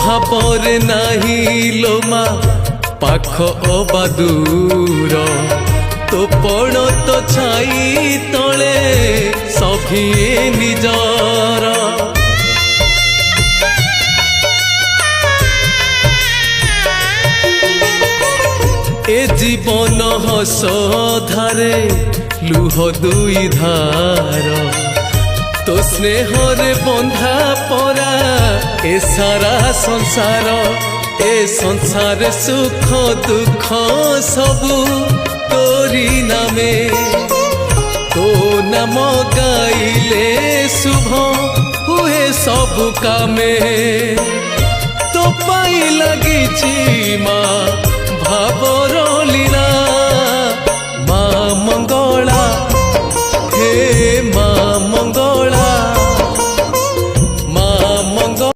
ଭାବରେ ନାହିଁ ଲୋ ମା ପାଖ ଅବା ଦୂର ତୋ ପଣ ତ ଛାଇ ତଳେ ସଭିଏ ନିଜର ए जीवन हस धारे लुह दुई धार तो स्नेहरे बंधा परा ए सारा संसार ए संसार सुख दुख सबु तोरी नामे तो नाम गाइले शुभ हुए सब कामे तो पाई लगी माँ भावर लीला।